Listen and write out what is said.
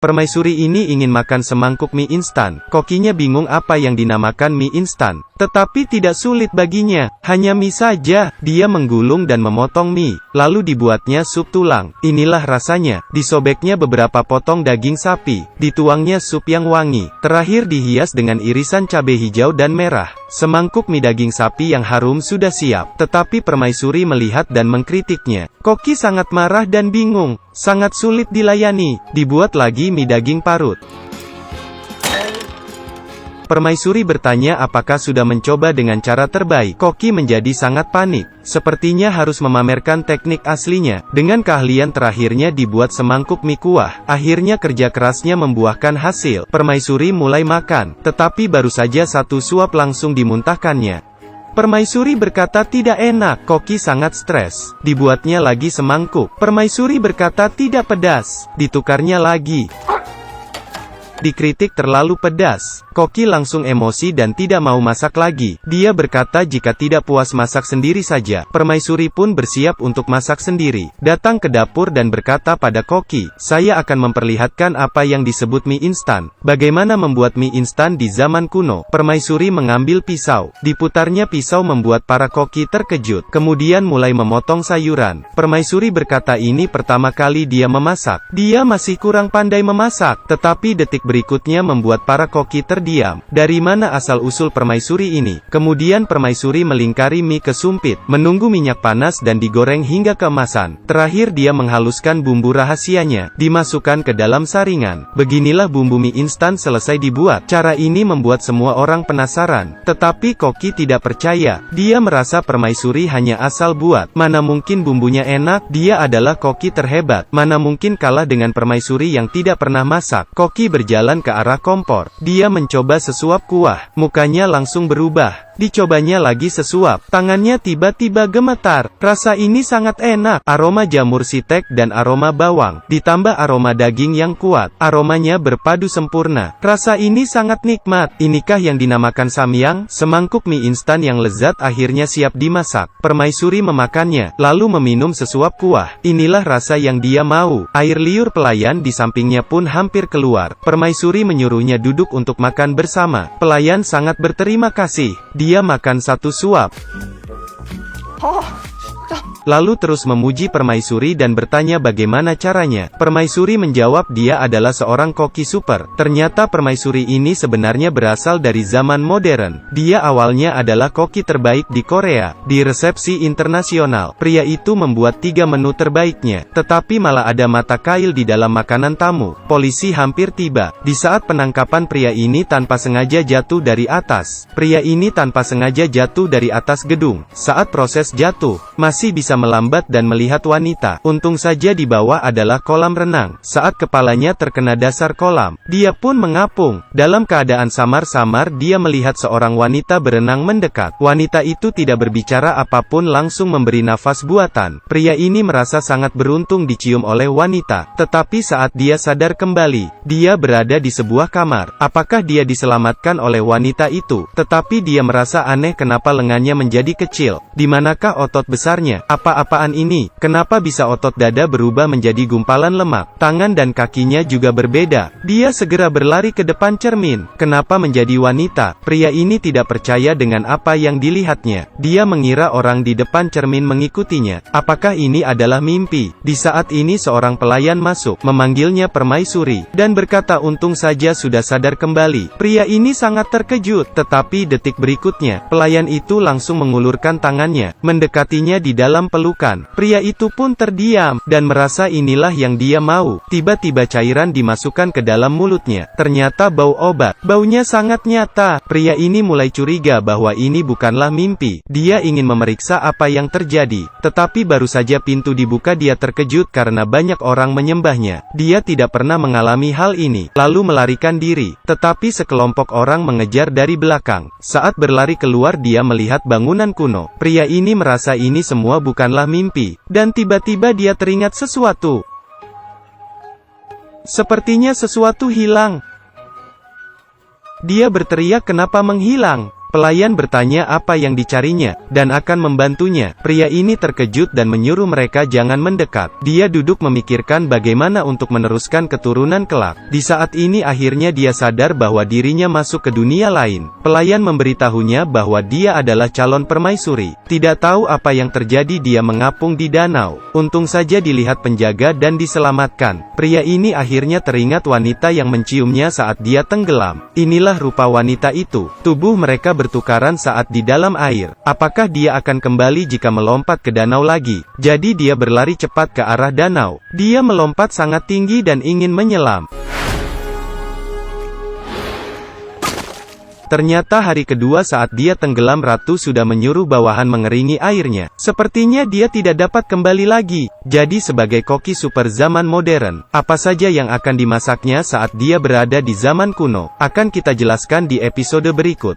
Permaisuri ini ingin makan semangkuk mie instan. Kokinya bingung apa yang dinamakan mie instan. Tetapi tidak sulit baginya, hanya mie saja. Dia menggulung dan memotong mie, lalu dibuatnya sup tulang. Inilah rasanya. Disobeknya beberapa potong daging sapi, dituangnya sup yang wangi. Terakhir dihias dengan irisan cabai hijau dan merah. Semangkuk mie daging sapi yang harum sudah siap, tetapi permaisuri melihat dan mengkritiknya. Koki sangat marah dan bingung, sangat sulit dilayani. Dibuat lagi mie daging parut. Permaisuri bertanya apakah sudah mencoba dengan cara terbaik. Koki menjadi sangat panik. Sepertinya harus memamerkan teknik aslinya. Dengan keahlian terakhirnya dibuat semangkuk mie kuah. Akhirnya kerja kerasnya membuahkan hasil. Permaisuri mulai makan, tetapi baru saja satu suap langsung dimuntahkannya. Permaisuri berkata tidak enak. Koki sangat stres. Dibuatnya lagi semangkuk. Permaisuri berkata tidak pedas. Ditukarnya lagi. Dikritik terlalu pedas. Koki langsung emosi dan tidak mau masak lagi. Dia berkata jika tidak puas masak sendiri saja. Permaisuri pun bersiap untuk masak sendiri. Datang ke dapur dan berkata pada Koki, saya akan memperlihatkan apa yang disebut mie instan. Bagaimana membuat mie instan di zaman kuno. Permaisuri mengambil pisau. Diputarnya pisau membuat para koki terkejut. Kemudian mulai memotong sayuran. Permaisuri berkata ini pertama kali dia memasak. Dia masih kurang pandai memasak. Tetapi detik berikutnya membuat para koki terdiam. Dari mana asal-usul permaisuri ini? Kemudian permaisuri melingkari mie ke sumpit, menunggu minyak panas dan digoreng hingga keemasan. Terakhir dia menghaluskan bumbu rahasianya, dimasukkan ke dalam saringan. Beginilah bumbu mie instan selesai dibuat. Cara ini membuat semua orang penasaran. Tetapi koki tidak percaya. Dia merasa permaisuri hanya asal buat. Mana mungkin bumbunya enak? Dia adalah koki terhebat. Mana mungkin kalah dengan permaisuri yang tidak pernah masak? Koki berjalan ke arah kompor. Dia mencoba sesuap kuah. Mukanya langsung berubah. Dicobanya lagi sesuap. Tangannya tiba-tiba gemetar. Rasa ini sangat enak. Aroma jamur sitek dan aroma bawang. Ditambah aroma daging yang kuat. Aromanya berpadu sempurna. Rasa ini sangat nikmat. Inikah yang dinamakan samyang? Semangkuk mie instan yang lezat akhirnya siap dimasak. Permaisuri memakannya, lalu meminum sesuap kuah. Inilah rasa yang dia mau. Air liur pelayan di sampingnya pun hampir keluar. Permaisuri menyuruhnya duduk untuk makan bersama. Pelayan sangat berterima kasih. Dia makan satu suap. Lalu terus memuji permaisuri dan bertanya bagaimana caranya. Permaisuri menjawab dia adalah seorang koki super. Ternyata permaisuri ini sebenarnya berasal dari zaman modern. Dia awalnya adalah koki terbaik di Korea. Di resepsi internasional, pria itu membuat 3 menu terbaiknya. Tetapi malah ada mata kail di dalam makanan tamu. Polisi hampir tiba. Di saat penangkapan pria ini tanpa sengaja jatuh dari atas. Pria ini tanpa sengaja jatuh dari atas gedung. Saat proses jatuh, masih bisa melambat dan melihat wanita. Untung saja di bawah adalah kolam renang. Saat kepalanya terkena dasar kolam, dia pun mengapung. Dalam keadaan samar-samar dia melihat seorang wanita berenang mendekat. Wanita itu tidak berbicara apapun langsung memberi nafas buatan. Pria ini merasa sangat beruntung dicium oleh wanita. Tetapi saat dia sadar kembali, dia berada di sebuah kamar. Apakah dia diselamatkan oleh wanita itu? Tetapi dia merasa aneh kenapa lengannya menjadi kecil. Di manakah otot besarnya? Apa-apaan ini? Kenapa bisa otot dada berubah menjadi gumpalan lemak? Tangan dan kakinya juga berbeda. Dia segera berlari ke depan cermin. Kenapa menjadi wanita? Pria ini tidak percaya dengan apa yang dilihatnya. Dia mengira orang di depan cermin mengikutinya. Apakah ini adalah mimpi? Di saat ini seorang pelayan masuk, memanggilnya permaisuri, dan berkata untung saja sudah sadar kembali. Pria ini sangat terkejut, tetapi detik berikutnya, pelayan itu langsung mengulurkan tangannya, mendekatinya di dalam pelukan. Pria itu pun terdiam, dan merasa inilah yang dia mau. Tiba-tiba cairan dimasukkan ke dalam mulutnya. Ternyata bau obat. Baunya sangat nyata. Pria ini mulai curiga bahwa ini bukanlah mimpi. Dia ingin memeriksa apa yang terjadi. Tetapi baru saja pintu dibuka dia terkejut karena banyak orang menyembahnya. Dia tidak pernah mengalami hal ini. Lalu melarikan diri. Tetapi sekelompok orang mengejar dari belakang. Saat berlari keluar dia melihat bangunan kuno. Pria ini merasa ini semua bukanlah mimpi, dan tiba-tiba dia teringat sesuatu. Sepertinya sesuatu hilang. Dia berteriak kenapa menghilang. Pelayan bertanya apa yang dicarinya, dan akan membantunya. Pria ini terkejut dan menyuruh mereka jangan mendekat. Dia duduk memikirkan bagaimana untuk meneruskan keturunan kelak. Di saat ini akhirnya dia sadar bahwa dirinya masuk ke dunia lain. Pelayan memberitahunya bahwa dia adalah calon permaisuri. Tidak tahu apa yang terjadi, dia mengapung di danau. Untung saja dilihat penjaga dan diselamatkan. Pria ini akhirnya teringat wanita yang menciumnya saat dia tenggelam. Inilah rupa wanita itu. Tubuh mereka bertukaran saat di dalam air. Apakah dia akan kembali jika melompat ke danau lagi? Jadi dia berlari cepat ke arah danau. Dia melompat sangat tinggi dan ingin menyelam. Ternyata hari kedua saat dia tenggelam, ratu sudah menyuruh bawahan mengeringi airnya. Sepertinya dia tidak dapat kembali lagi. Jadi sebagai koki super zaman modern, apa saja yang akan dimasaknya saat dia berada di zaman kuno, akan kita jelaskan di episode berikut.